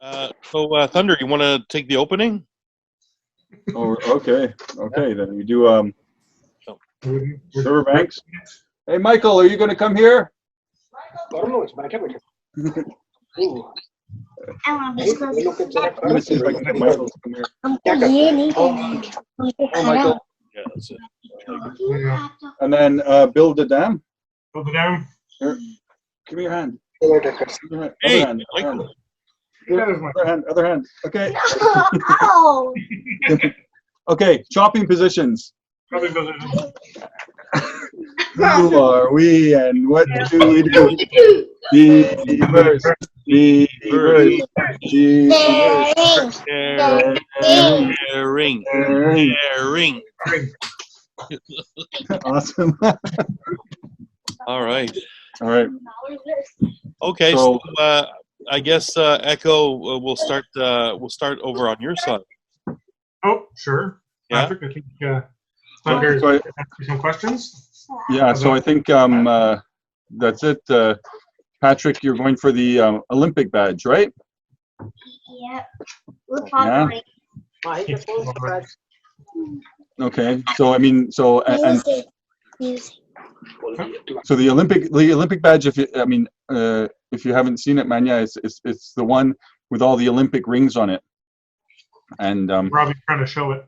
Thunder, you want to take the opening? Oh, okay. Okay, then we do Riverbanks. Hey, Michael, are you going to come here? I'm going to see if I can get Michael to come here. Oh, Michael. Yeah, that's it. And then build the dam. Build the dam. Here, give me your hand. Hey, Other hand. Michael. Other hand. Okay. Okay, chopping positions. Who are we and what do we do? Beavers. Beavers. Ring. Awesome. All right. Okay, So I guess Echo, we'll start over on your side. Oh, sure. Yeah. Patrick, I think Thunder is asking some questions. yeah, so I think that's it. Patrick, you're going for the Olympic badge, right? Yeah. Yeah. Okay. So I mean, so the Olympic badge. If you haven't seen it, man, yeah, it's the one with all the Olympic rings on it. And Robbie's trying to show it.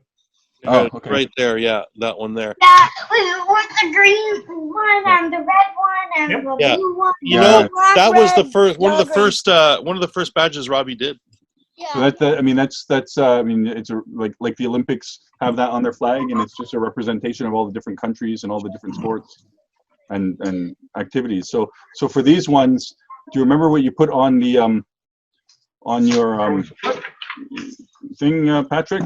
oh, okay. Right there, yeah, that one there. Yeah, with the green one and the red one and the blue one. You know, that was the first one of the first badges Robbie did. Yeah. So it's like the Olympics have that on their flag, and it's just a representation of all the different countries and all the different sports and activities. So for these ones, do you remember what you put on the on your thing, Patrick?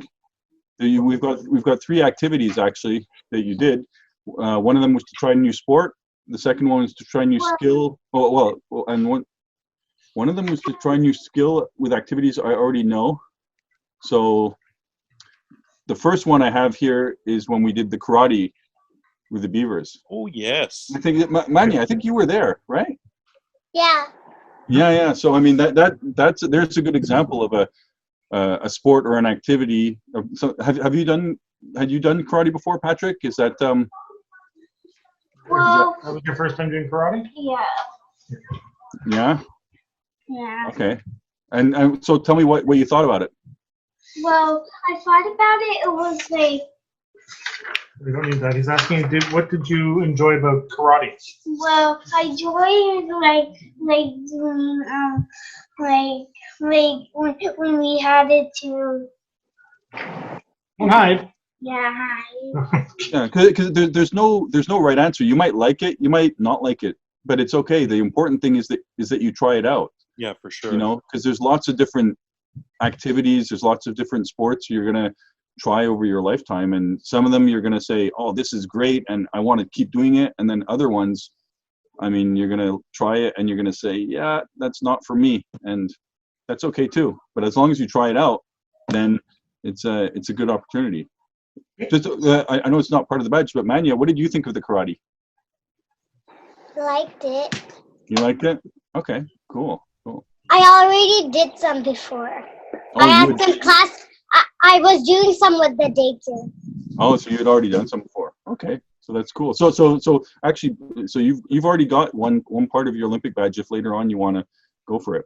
We've got 3 activities actually that you did. One of them was to try a new sport. The second one was to try a new skill. And one of them was to try a new skill with activities I already know. So the first one I have here is when we did the karate with the Beavers. Oh yes. I think Manya, I think you were there, right? Yeah. Yeah. So I mean there's a good example of a sport or an activity. So had you done karate before, Patrick? Is that Well, That was your first time doing karate? yeah. yeah? Yeah. Okay. And so tell me what you thought about it. Well, I thought about it. It was like, We don't need that. He's asking, what did you enjoy about karate? well, I enjoyed doing when we had it to. Don't hide. Yeah. Yeah, because there's no right answer. You might like it, you might not like it, but it's okay. The important thing is that you try it out. Yeah, for sure. You know, because there's lots of different activities, there's lots of different sports you're gonna try over your lifetime, and some of them you're gonna say, oh, this is great and I want to keep doing it, and then other ones, I mean, you're gonna try it and you're gonna say, yeah, that's not for me, and that's okay too. But as long as you try it out, then it's a good opportunity. Just I know it's not part of the badge, but Manya, what did you think of the karate? Liked it. You liked it? Okay, cool. I already did some before. Oh, I had some class. I was doing some with the daycare. Oh, so you had already done some before. Okay, so that's cool. So actually, so you've already got one part of your Olympic badge. If later on you want to go for it.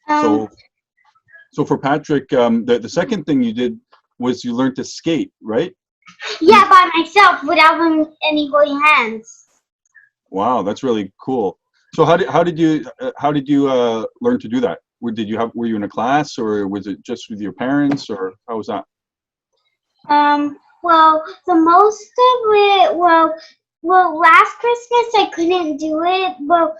So for Patrick, the second thing you did was you learned to skate, right? Yeah, by myself without any holding hands. Wow, that's really cool. So how did you learn to do that? Were you in a class, or was it just with your parents, or how was that? Well, the most of it, well, last Christmas I couldn't do it, but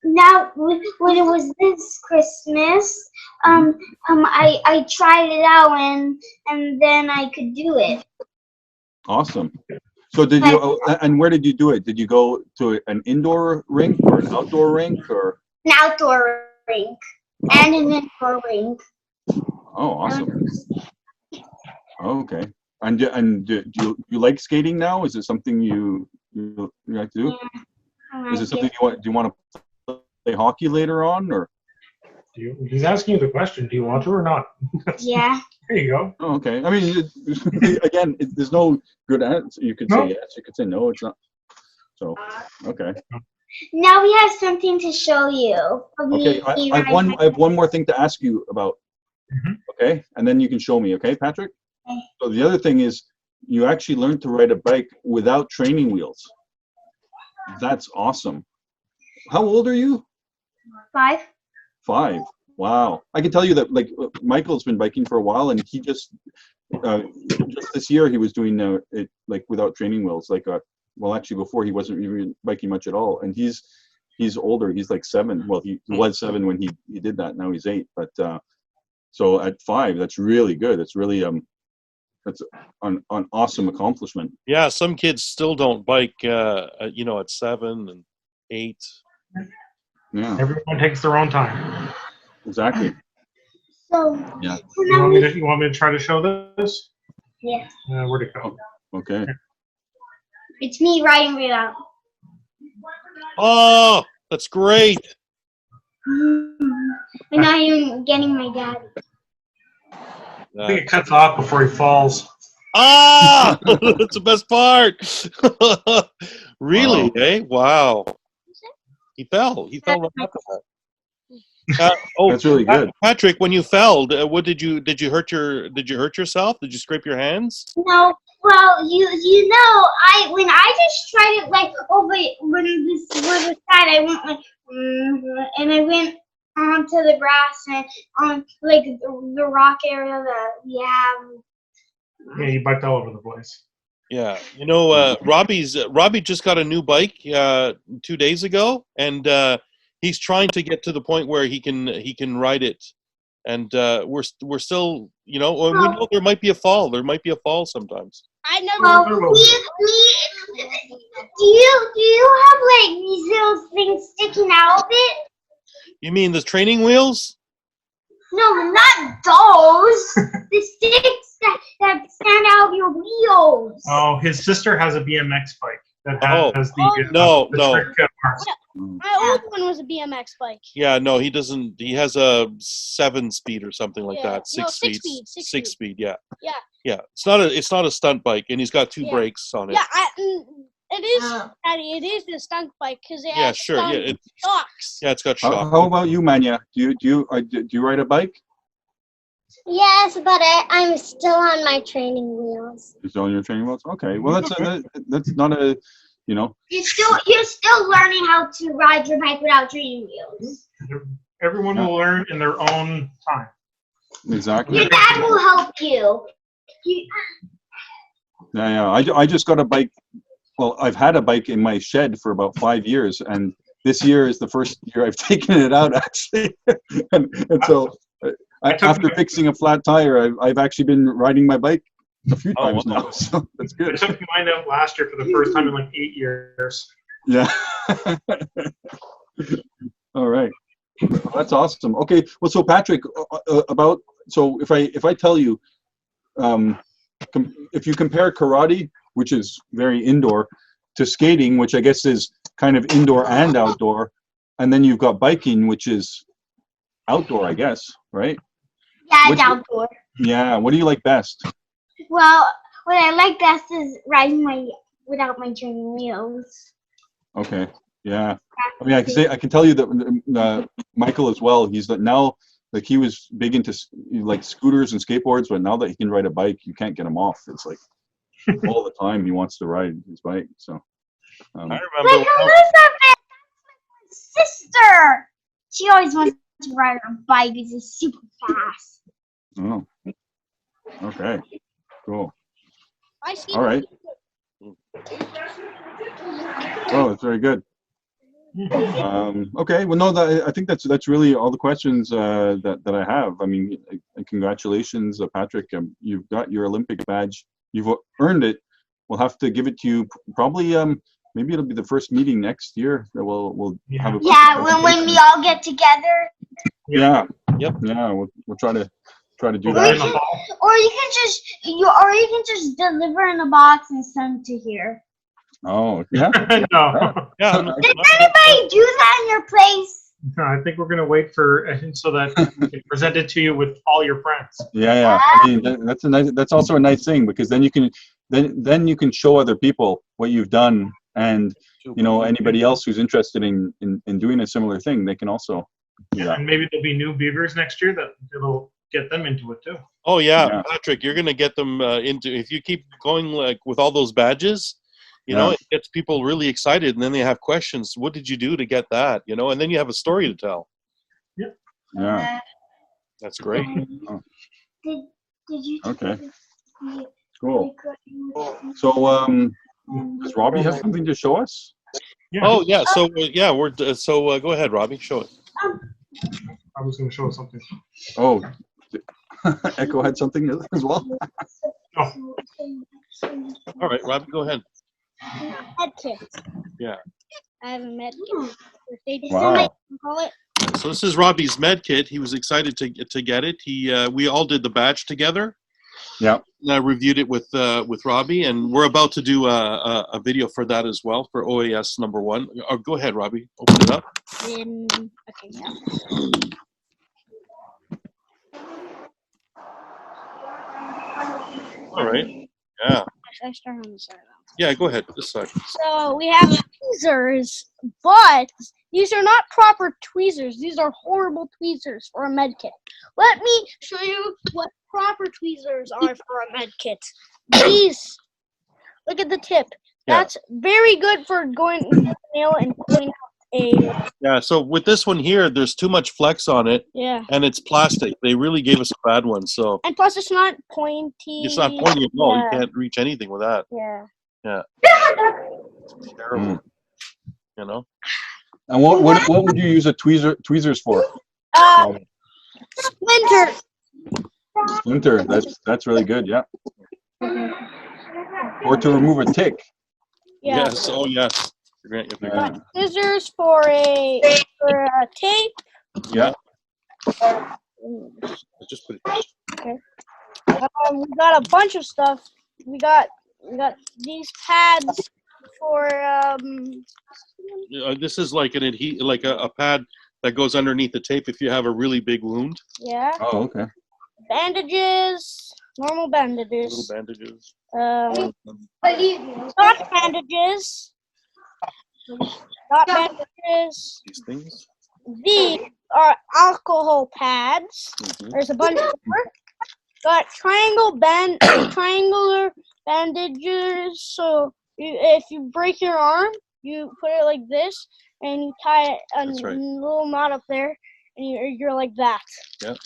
now when it was this Christmas, I tried it out and then I could do it. Awesome. So did you, and where did you do it? Did you go to an indoor rink or an outdoor rink, or? An outdoor rink and an indoor rink. Oh, awesome. Okay. And do you like skating now? Is it something you like to do? Yeah, Is it something do you want to play hockey later on, or? He's asking you the question. Do you want to or not? Yeah. There you go. Oh, okay. I mean, again, there's no good answer. You could No. say yes. You could say no. It's not. So, okay. Now we have something to show you. of me Okay. I have riding I have one more thing to ask you about. Mhm. Okay, and then you can show me. Okay, Patrick. Okay. So the other thing is, you actually learned to ride a bike without training wheels. That's awesome. How old are you? 5. 5. Wow. I can tell you that, like, Michael's been biking for a while, and he just this year he was doing it like without training wheels. Like, well, actually before he wasn't even biking much at all, and he's older. He's like 7. Well, he was 7 when he did that. Now he's 8. But so at 5, that's really good. It's really that's an awesome accomplishment. Yeah, some kids still don't bike, at 7 and 8. Yeah, Everyone takes their own time. exactly. So, Yeah. so You now want me to try to show this? yeah, Where'd it go? Okay. it's me riding without. Oh, that's great. And now I'm getting my dad. I think it cuts off before he falls. Ah, that's the best part. Really, Wow. eh? Wow. He fell. He fell right off of that. That's really good. Patrick, when you fell, what did you hurt yourself? Did you scrape your hands? No, well, you know, when I just tried it like over when this was a side, I went like, and I went onto the grass and on like the rock area that we have. Yeah, you biked all over the place. Yeah, Robbie just got a new bike 2 days ago, and he's trying to get to the point where he can ride it, and we're still, and we know there might be a fall. There might be a fall sometimes. I never. Well, do you have like these little things sticking out of it? You mean the training wheels? No, not those. The sticks that stand out of your wheels. Oh, his sister has a BMX bike that has No. trick marks. My old one was a BMX bike. Yeah, no, he doesn't. He has a 7-speed or something like Yeah. that. No, 6 speed. 6 speed, 6 6 speed. speed. Yeah. Yeah. Yeah. It's not a stunt bike, and he's got 2 Yeah. brakes on it. Yeah, it is, Daddy. It is the stunt bike because it has Sure. Yeah, stunt shocks. yeah, it's got How shock. about you, Manya? Do you ride a bike? Yes, but I'm still on my training wheels. You're still on your training wheels? Okay. Well, that's not a, You're still learning how to ride your bike without training wheels. Everyone will learn in their own time. Exactly. Your dad will help you. Yeah. I just got a bike. Well, I've had a bike in my shed for about 5 years, and this year is the first year I've taken it out, actually. and so after fixing a flat tire, I've actually been riding my bike a few times now. So that's I good. took mine out last year for the first time in like 8 years. Yeah. All right. Well, that's awesome. Okay. Well, so Patrick, if I tell you, if you compare karate, which is very indoor, to skating, which I guess is kind of indoor and outdoor, and then you've got biking, which is outdoor, I guess, right? Yeah, it's outdoor. Yeah. What do you like best? Well, what I like best is riding without my training wheels. Okay. Yeah. I mean, I can tell you that Michael as well. He's now, like, he was big into like scooters and skateboards, but now that he can ride a bike, you can't get him off. It's like all the time he wants to ride his bike. So. I Like remember. Elizabeth, that's my sister. She always wants to ride on a bike because it's super fast. Oh. Okay. Cool. I see. All right. Oh, that's very good. Okay. Well, no, I think that's really all the questions that I have. I mean, congratulations, Patrick. You've got your Olympic badge. You've earned it. We'll have to give it to you probably. Maybe it'll be the first meeting next year that we'll have a. Yeah, when we all get together. Yeah. Yep. Yeah. We'll try to do Or that. in the hall. Or you can just deliver in a box and send to here. Oh, yeah. No. Yeah. Does anybody do that in your place? No, I think we're gonna wait for so that we can present it to you with all your friends. Yeah. I mean, that's a nice. That's also a nice thing because then you can you can show other people what you've done, and anybody else who's interested in doing a similar thing, they can also do that. And maybe there'll be new beavers next year that it'll get them into it too. Oh yeah, Yeah. Patrick, you're gonna get them into. If you keep going like with all those badges, it gets people really excited, and then they have questions. What did you do to get that? And then you have a story to tell. Yeah. That's great. Did you? Okay. Cool. So, does Robbie have something to show us? Yeah. Oh yeah. So we're so go ahead, Robbie. Show it. I was gonna show us something. Oh, Echo had something as well. Oh, All right, Robbie, go ahead. Med kit. Yeah. I have a med kit. Wow. Call it. So this is Robbie's med kit. He was excited to get it. We all did the badge together. Yeah. And I reviewed it with Robbie, and we're about to do a video for that as well for OAS #1. Go ahead, Robbie. Open it up. Okay, yeah. All right. Yeah. I start on the side. Yeah. Go ahead. This side. So we have tweezers, but these are not proper tweezers. These are horrible tweezers for a med kit. Let me show you what proper tweezers are for a med kit. These, look at the tip. Yeah. That's very good for going to nail and pulling out a. Yeah. So with this one here, there's too much flex on it, Yeah. and it's plastic. They really gave us a bad one, so And plus, it's not pointy. it's not pointy at all. Yeah. You can't reach anything with that. Yeah. It's terrible. And what would you use a tweezers for? Splinter. Splinter. That's really good. Yeah. Or to remove a tick. Yeah. Yes. Oh yes. Yeah. Scissors for a tape. Yeah. Just put it. We got a bunch of stuff. We got these pads for This is like like a pad that goes underneath the tape if you have a really big wound. yeah, Oh, okay. bandages, normal bandages, Little bandages. not bandages, not bandages. These things. These are alcohol pads. Mhm. There's a bunch more. Got triangular bandages. So if you break your arm, you put it like this, and you tie a That's right. little knot up there, and you're like that. Yep.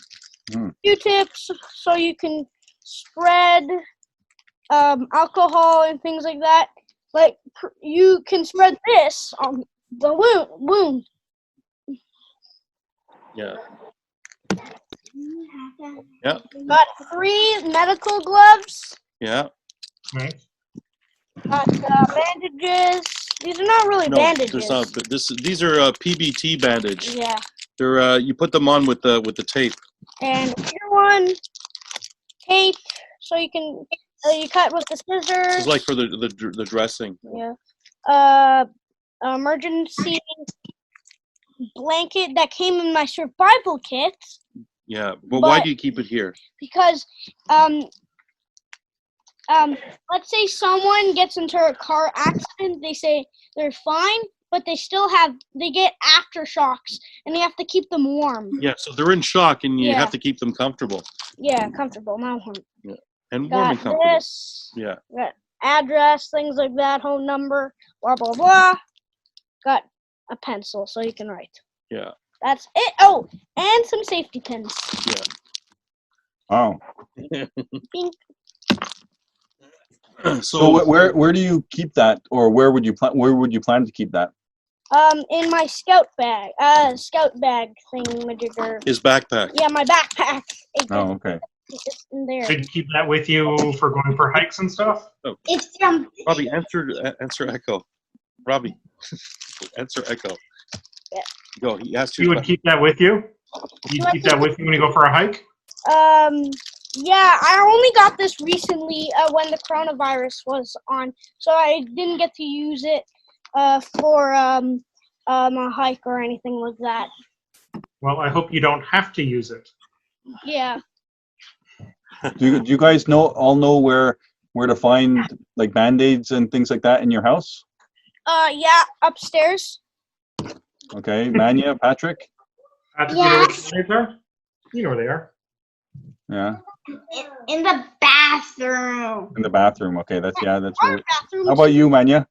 Q-tips, so you can spread alcohol and things like that. Like you can spread this on the wound. Yeah. Yeah. Got 3 medical gloves. Yeah. nice. Got bandages. These are not really No, bandages. there's not. But these are PBT bandage. Yeah. They're you put them on with the tape. And here one tape, so you can you cut with the scissors. This is like for the dressing. Yeah. Emergency blanket that came in my survival kit Yeah. But why do you keep it here? because let's say someone gets into a car accident, they say they're fine, but they get aftershocks, and you have to keep them warm. Yeah. So they're in shock, and you Yeah. have to keep them comfortable. Yeah, comfortable, not warm. And warm and Got comfortable. this. Yeah. Got address, things like that, home number, blah blah blah. Got a pencil so you can write. Yeah. That's it. Oh, and some safety pins. Wow. Bing. So where do you keep that, or where would you plan to keep that? In my scout bag thing, majigger. His backpack. Yeah, my backpack. Oh, okay. It's in there. Should you keep that with you for going for hikes and stuff? It's Robbie, answer Echo. Robbie, answer Echo. Yeah. Go. He asked you. You would keep that with you? You'd keep that with you when you go for a hike? Yeah, I only got this recently when the coronavirus was on, so I didn't get to use it for a hike or anything like that. Well, I hope you don't have to use it. Yeah. Do you guys all know where to find like Band-Aids and things like that in your house? Yeah, upstairs. Okay, Manya, Patrick? Patrick, you know where the Band-Aids are? You know where they are. Yeah, In the bathroom. in the bathroom. Okay, that's Our right. bathroom. How about you, Manya?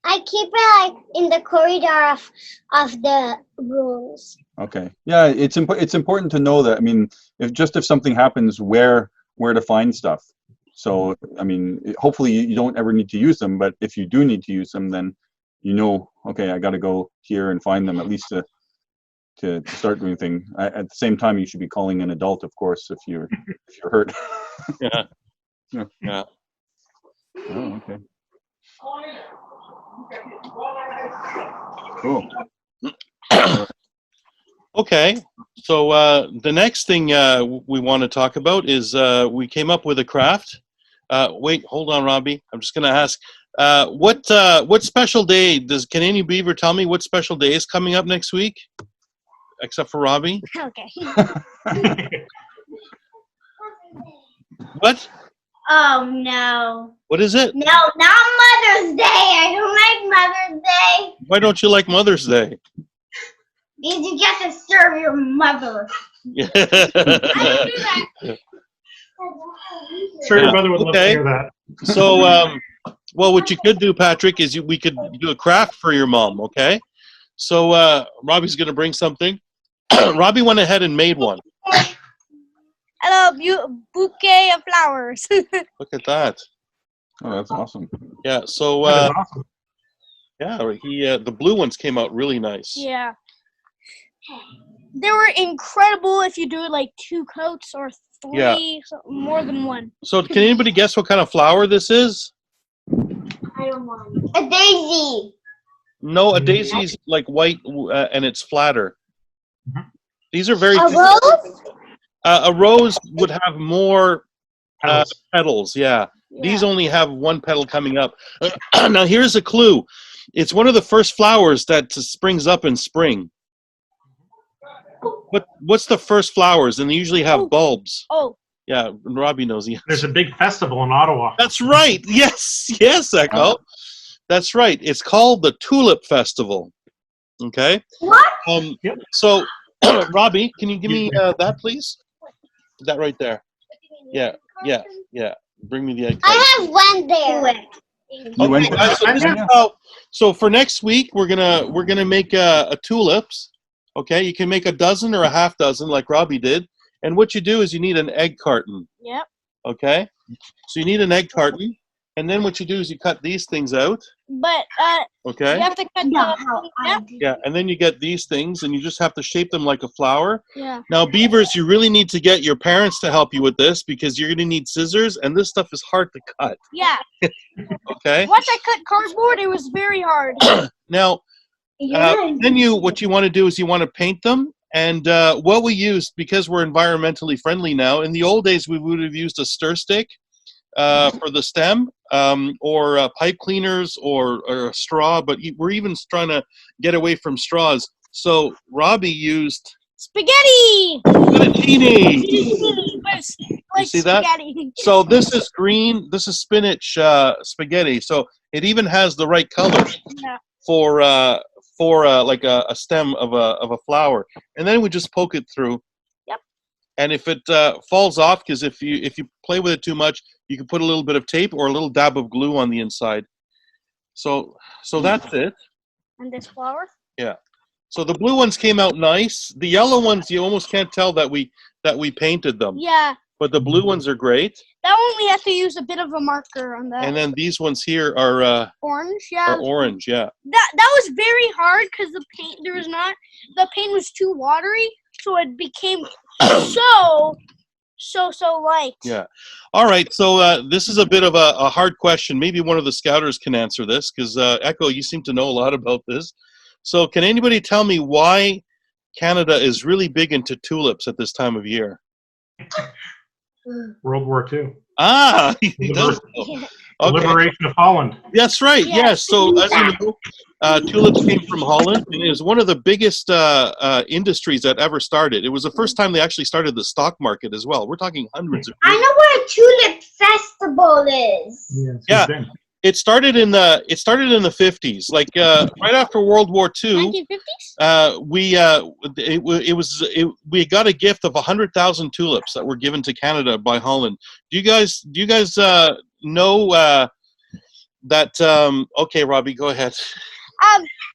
I keep it like in the corridor of the rooms. Okay, yeah, it's important to know that. I mean, if something happens, where to find stuff. So, I mean, hopefully you don't ever need to use them, but if you do need to use them, then you know, okay, I got to go here and find them at least to start doing things. At the same time, you should be calling an adult, of course, if you're hurt. Yeah. Yeah. Yeah. Oh, okay. Cool. Okay, so the next thing we want to talk about is we came up with a craft. Wait, hold on, Robbie. I'm just going to ask, what special day does Canadian Beaver tell me what special day is coming up next week? Except for Robbie. Okay. What? Oh no. What is it? No, not Mother's Day. I don't like Mother's Day. Why don't you like Mother's Day? Because you get to serve your mother. Yeah. I don't do that. Sure, your mother would love to Okay. hear that. So, well, what you could do, Patrick, is we could do a craft for your mom, okay? So Robbie's going to bring something. Robbie went ahead and made one. Hello, bouquet of flowers. Look at that. Oh, that's awesome. Yeah, so, That is awesome. yeah, the blue ones came out really nice. Yeah. They were incredible if you do like 2 coats or 3, Yeah. so more than one. So can anybody guess what kind of flower this is? I don't want it. A daisy. No, a daisy's like white and it's flatter. Mhm. These are very... A rose? A rose would have more Petals. petals, yeah. Yeah. These only have 1 petal coming up. Now here's a clue. It's one of the first flowers that springs up in spring. What's the first flowers? And they usually have bulbs. Oh, Yeah, Robbie knows. Yeah. There's a big festival in Ottawa. That's right. Yes, Echo. That's right. It's called the Tulip Festival. Okay. What? Yep. So, Robbie, can you give me that, please? That right there. Yeah. Bring me the egg. I have one there. You went Okay, guys, so, this is so for next week, we're gonna make a tulips. Okay, you can make a dozen or a half dozen, like Robbie did. And what you do is you need an egg carton. yep. Okay, so you need an egg carton, and then what you do is you cut these things out. But Okay. you have to cut No, the how I do. Yeah, and then you get these things, and you just have to shape them like a flower. Yeah. Now, beavers, you really need to get your parents to help you with this because you're going to need scissors, and this stuff is hard to cut. Yeah. Okay. Once I cut cardboard, it was very hard. Now, Yeah. then what you want to do is you want to paint them. And what we used, because we're environmentally friendly now, in the old days we would have used a stir stick for the stem, or pipe cleaners, or a straw. But we're even trying to get away from straws. So Robbie used Spaghetti! fettuccine. Like see that? spaghetti. So this is green. This is spinach spaghetti. So it even has the right color Yeah. for like a stem of a flower, and then we just poke it through. Yep. And if it falls off, because if you play with it too much, you can put a little bit of tape or a little dab of glue on the inside. So that's it. And this flower? So the blue ones came out nice. The yellow ones, you almost can't tell that we painted them. Yeah. But the blue ones are great. That one we have to use a bit of a marker on that. And then these ones here are Orange, yeah. orange. Yeah. That was very hard because the paint was too watery, so it became so light. Yeah. All right. So this is a bit of a hard question. Maybe one of the scouters can answer this because Echo, you seem to know a lot about this. So can anybody tell me why Canada is really big into tulips at this time of year? World War II. Ah, he does know. The Okay. liberation of Holland. That's right. Yes. Yes. So as you know, tulips came from Holland, and it was one of the biggest industries that ever started. It was the first time they actually started the stock market as well. We're talking hundreds of I years. know where a tulip festival is. Yes, Yeah. we've been. It started in the 50s, like right after World War II. 1950s? We got a gift of 100,000 tulips that were given to Canada by Holland. Do you guys know that? Okay, Robbie, go ahead.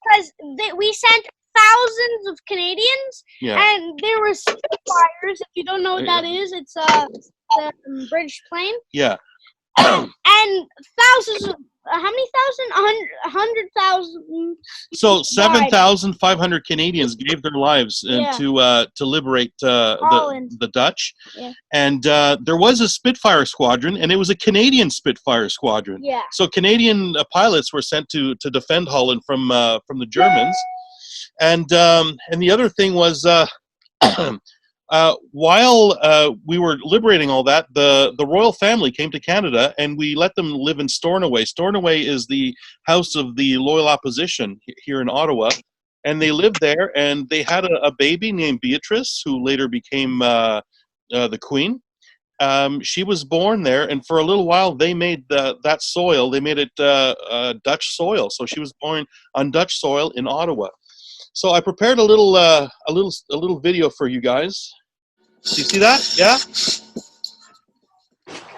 Because we sent thousands of Canadians, Yeah. and there were Spitfires. If you don't know what that is, it's the British plane. Yeah. And thousands of how many thousand? 100,000. So 7,500 Canadians gave their lives to liberate the Dutch. Yeah. And there was a Spitfire squadron, and it was a Canadian Spitfire squadron. Yeah. So Canadian pilots were sent to defend Holland from the Germans. And the other thing was while we were liberating all that, the royal family came to Canada, and we let them live in Stornoway. Stornoway is the house of the loyal opposition here in Ottawa, and they lived there, and they had a baby named Beatrice, who later became the queen. She was born there, and for a little while they made that soil. They made it Dutch soil, so she was born on Dutch soil in Ottawa. So I prepared a little video for you guys. Do you see that? Yeah?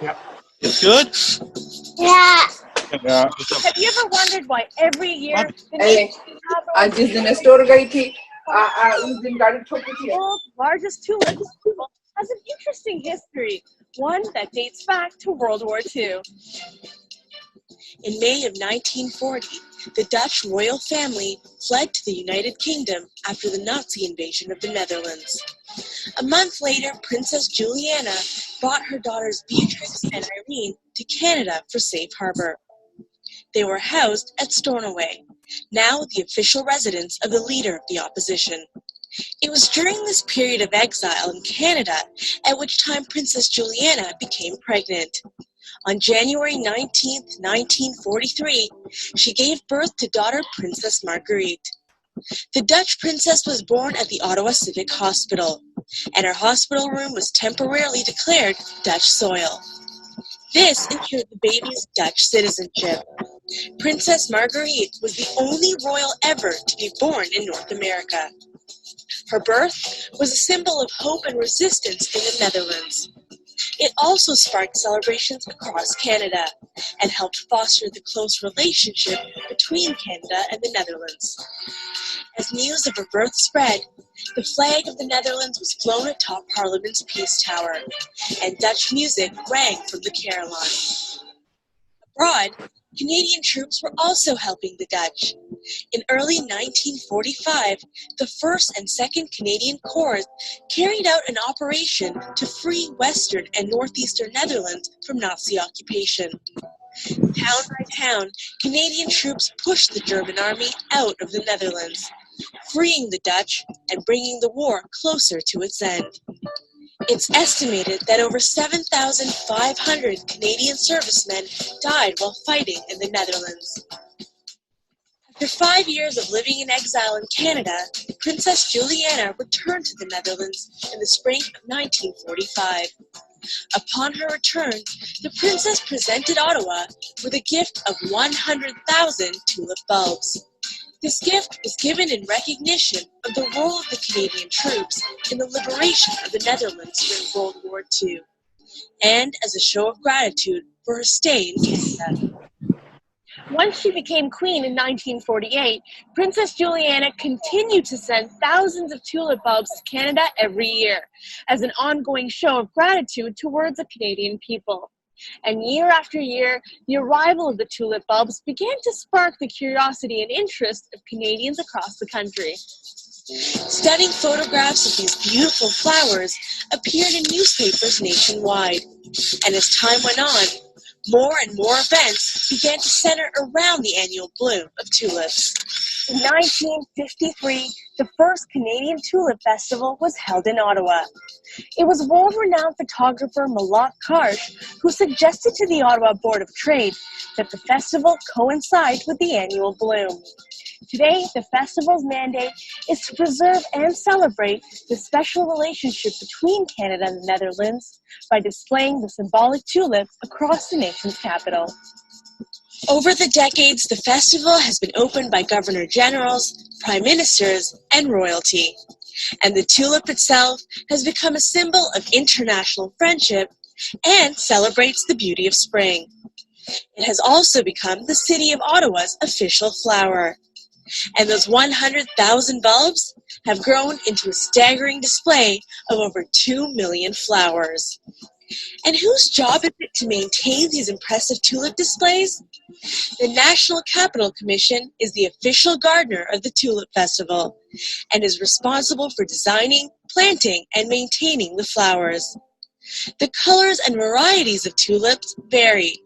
Yep. It's good? Yeah. Yeah. Have you ever wondered why every year the आज जिस दिन store गई थी उस दिन गाड़ी ठोकी थी world's largest tulip festival has an interesting history, one that dates back to World War II. In May of 1940, the Dutch royal family fled to the United Kingdom after the Nazi invasion of the Netherlands. A month later, Princess Juliana brought her daughters Beatrice and Irene to Canada for safe harbor. They were housed at Stornoway, now the official residence of the leader of the opposition. It was during this period of exile in Canada at which time Princess Juliana became pregnant. On January 19, 1943, she gave birth to daughter Princess Marguerite. The Dutch princess was born at the Ottawa Civic Hospital, and her hospital room was temporarily declared Dutch soil. This ensured the baby's Dutch citizenship. Princess Marguerite was the only royal ever to be born in North America. Her birth was a symbol of hope and resistance in the Netherlands. It also sparked celebrations across Canada and helped foster the close relationship between Canada and the Netherlands. As news of her birth spread, the flag of the Netherlands was flown atop Parliament's Peace Tower, and Dutch music rang from the carillon. Abroad, Canadian troops were also helping the Dutch. In early 1945, the 1st and 2nd Canadian Corps carried out an operation to free Western and Northeastern Netherlands from Nazi occupation. Town by town, Canadian troops pushed the German army out of the Netherlands, freeing the Dutch and bringing the war closer to its end. It's estimated that over 7,500 Canadian servicemen died while fighting in the Netherlands. After 5 years of living in exile in Canada, Princess Juliana returned to the Netherlands in the spring of 1945. Upon her return, the princess presented Ottawa with a gift of 100,000 tulip bulbs. This gift was given in recognition of the role of the Canadian troops in the liberation of the Netherlands during World War II, and as a show of gratitude for her stay in Canada. Once she became queen in 1948, Princess Juliana continued to send thousands of tulip bulbs to Canada every year as an ongoing show of gratitude towards the Canadian people. And year after year, the arrival of the tulip bulbs began to spark the curiosity and interest of Canadians across the country. Stunning photographs of these beautiful flowers appeared in newspapers nationwide, and as time went on, more and more events began to center around the annual bloom of tulips. In 1953, the first Canadian Tulip Festival was held in Ottawa. It was world-renowned photographer Malak Karsh who suggested to the Ottawa Board of Trade that the festival coincide with the annual bloom. Today, the festival's mandate is to preserve and celebrate the special relationship between Canada and the Netherlands by displaying the symbolic tulip across the nation's capital. Over the decades, the festival has been opened by governor generals, prime ministers, and royalty. And the tulip itself has become a symbol of international friendship and celebrates the beauty of spring. It has also become the city of Ottawa's official flower. And those 100,000 bulbs have grown into a staggering display of over 2 million flowers. And whose job is it to maintain these impressive tulip displays? The National Capital Commission is the official gardener of the Tulip Festival and is responsible for designing, planting, and maintaining the flowers. The colors and varieties of tulips vary.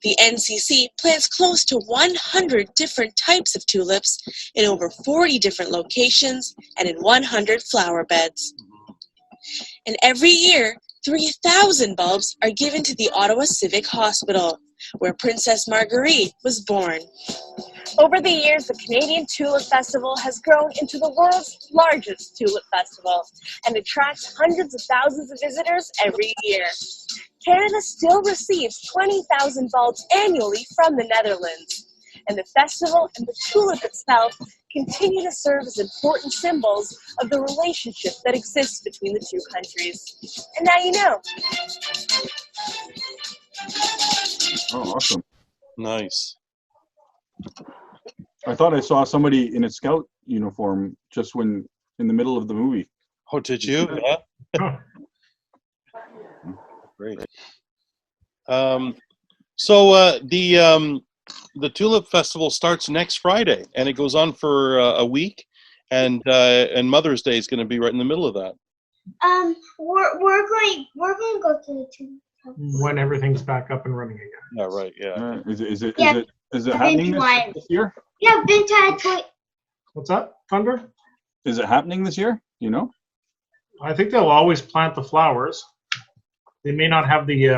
The NCC plants close to 100 different types of tulips in over 40 different locations and in 100 flower beds. And every year, 3,000 bulbs are given to the Ottawa Civic Hospital, where Princess Marguerite was born. Over the years, the Canadian Tulip Festival has grown into the world's largest tulip festival and attracts hundreds of thousands of visitors every year. Canada still receives 20,000 bulbs annually from the Netherlands, and the festival and the tulip itself continue to serve as important symbols of the relationship that exists between the two countries. And now you know. Oh, awesome. Nice. I thought I saw somebody in a scout uniform just when in the middle of the movie. Oh, did you? Yeah. Great. So the Tulip Festival starts next Friday, and it goes on for a week, and Mother's Day is going to be right in the middle of that. We're going to go to the Tulip Festival When everything's back up and running again. Yeah, right. Yeah. Is it Yeah. is it I've been happening to this one. year? Yeah, I've been to a toy. What's up, Thunder? Is it happening this year? You know? I think they'll always plant the flowers. They may not have the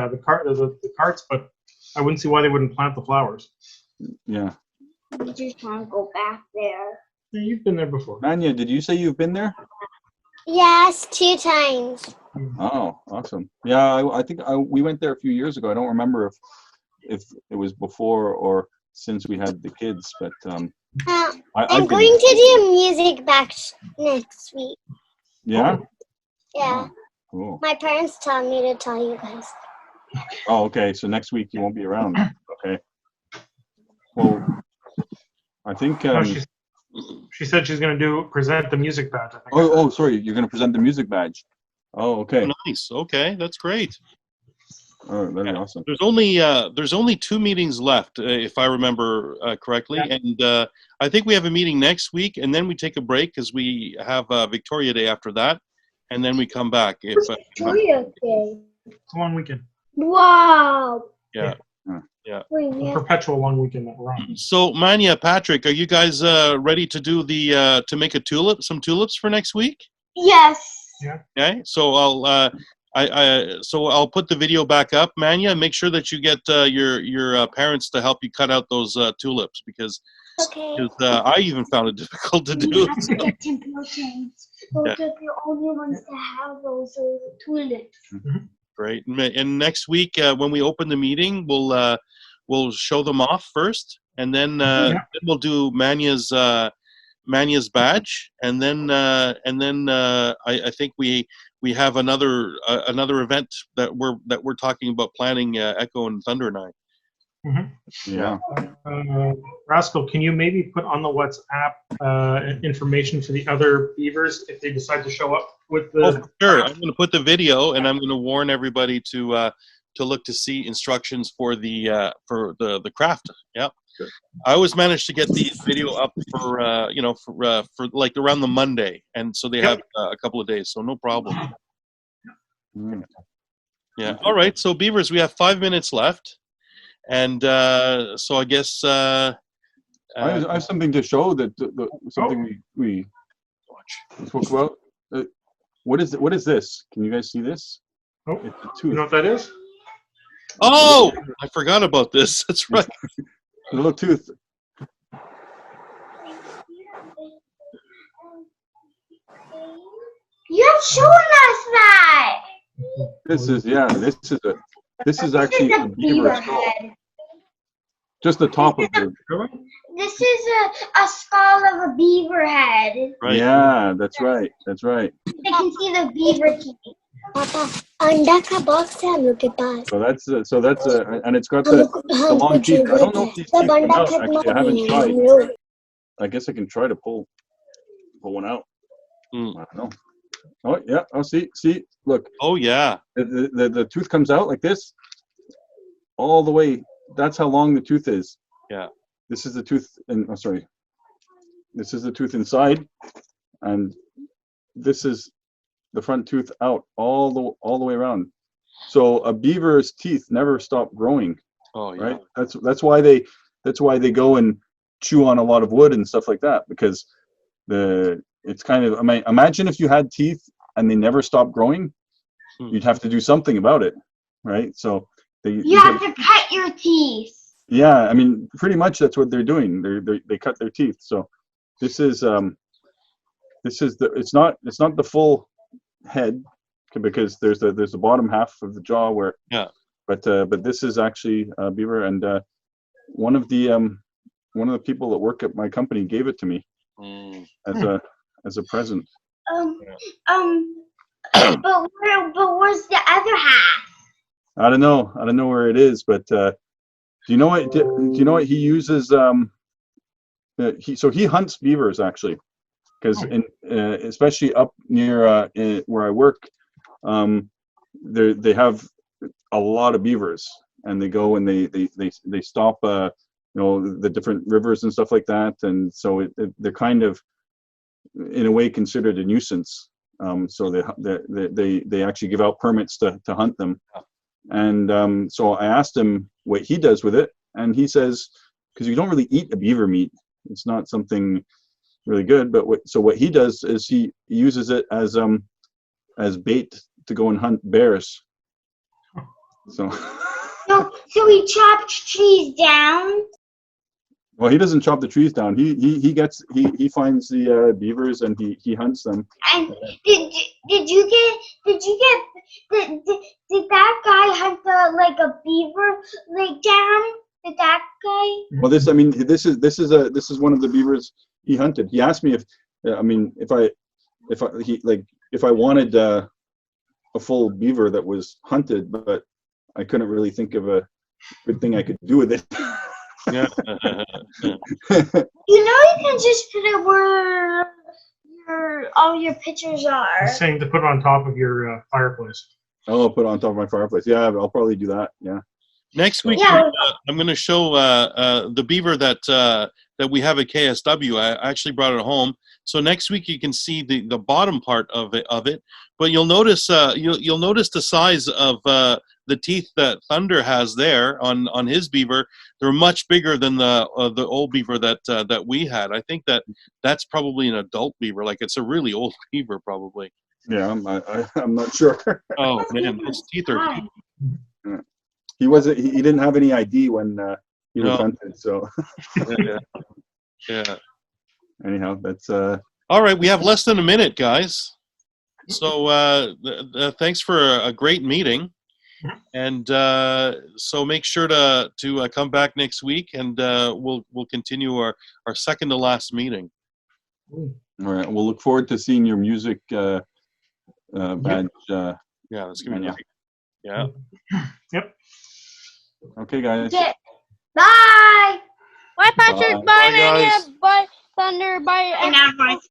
carts, but I wouldn't see why they wouldn't plant the flowers. Yeah. I just want to go back there. Yeah, you've been there before. Manya, did you say you've been there? Yes, 2 times. Oh, awesome. Yeah, I think we went there a few years ago. I don't remember if it was before or since we had the kids, but I'm I've been going to do music back next week. Yeah? Yeah. Oh, cool. My parents told me to tell you guys. Oh, okay. So next week you won't be around. Okay. Well, I think. No, she said she's going to present the music badge. I think. Oh, sorry. You're going to present the music badge. Oh, okay. Oh, nice. Okay, that's great. Oh, that'd be awesome. There's only 2 meetings left, if I remember correctly, Yeah. and I think we have a meeting next week, and then we take a break because we have Victoria Day after that, and then we come back. Victoria Day. It's a long weekend. Wow. Yeah. Wait, A perpetual long weekend that we're on. So Manya, Patrick, are you guys ready to do to make some tulips for next week? Yes. Okay, so I'll put the video back up, Manya. Make sure that you get your parents to help you cut out those tulips because Okay. I even found it difficult to do. We have to get temperations. Those are the only ones that have those tulips. Great. And next week when we open the meeting, we'll show them off first, and then we'll do Manya's badge, and then I think we have another event that we're talking about planning. Echo and Thunder and I. Yeah. Rascal, can you maybe put on the WhatsApp information for the other beavers if they decide to show up with the? Oh, for sure. I'm going to put the video, and I'm going to warn everybody to look to see instructions for the craft. Yeah. Good. I always manage to get the video up for like around the Monday, and so they have a couple of days, so no problem. Mm. Yeah. All right. So beavers, we have 5 minutes left, and so I guess I have something to show that something we spoke about. What is it? What is this? Can you guys see this? Oh, It's a you tooth. know what that is? Oh, I forgot about this. That's right. A little tooth. You're showing us that. This is this is actually This is a a beaver beaver skull. head. Just the top of the. This is a skull of a beaver head. Right. Yeah, that's right. That's right. I can see the beaver teeth. पापा अंडा का box है हम लोग के पास So that's and it's got हम the long हमको teeth. I don't जरूरत know है if these सब teeth come अंडा out. खत्म Actually, I हो haven't गए tried. हम लोग I guess I can try to pull one out. Mm. I don't know. Oh yeah. Oh see. Look, Oh yeah. the tooth comes out like this, all the way. That's how long the tooth is. Yeah. This is the tooth, and sorry. This is the tooth inside, and this is the front tooth out all the way around. So a beaver's teeth never stop growing, Oh yeah. right? That's why they go and chew on a lot of wood and stuff like that, because it's kind of, I mean, imagine if you had teeth and they never stop growing, you'd have to do something about it, right? So You have to cut your teeth. yeah, I mean, pretty much that's what they're doing. They cut their teeth. So this is it's not the full head, because there's the bottom half of the jaw where, Yeah. but this is actually beaver, and one of the people that work at my company gave it to me as a present. But where's the other half? I don't know where it is, but do you know what he uses? He hunts beavers, actually, because especially up near where I work, they have a lot of beavers, and they go and they stop the different rivers and stuff like that, and so they're kind of in a way considered a nuisance. So they actually give out permits to hunt them. And so I asked him what he does with it, and he says, because you don't really eat a beaver meat, it's not something really good. But what he does is he uses it as bait to go and hunt bears. So he chopped trees down. Well, he doesn't chop the trees down. He finds the beavers and he hunts them. And did that guy hunt a beaver down? Did that guy? Well, this is one of the beavers he hunted. He asked me if I wanted a full beaver that was hunted, but I couldn't really think of a good thing I could do with it. Yeah. You can just put it where all your pictures are. He's saying to put it on top of your fireplace. Oh, I'll put it on top of my fireplace. Yeah, I'll probably do that. Yeah. Next week, Yeah. I'm going to show the beaver that we have at KSW. I actually brought it home. So next week you can see the bottom part of it. But you'll notice you'll notice the size of the teeth that Thunder has there on his beaver. They're much bigger than the old beaver that we had. I think that's probably an adult beaver. Like, it's a really old beaver, probably. Yeah, I'm not sure. Oh man, those teeth are huge. He didn't have any ID when he was hunted. So Yeah. anyhow, that's All right, we have less than a minute, guys. So thanks for a great meeting, and so make sure to come back next week, and we'll continue our second to last meeting. all right. We'll look forward to seeing your music badge. Yeah, that's gonna be Yeah. great. Yeah. Yep. Okay, guys. Okay. Bye. Bye, Patrick. Bye, Bye, Mania. guys. Bye, Thunder. Bye, And now,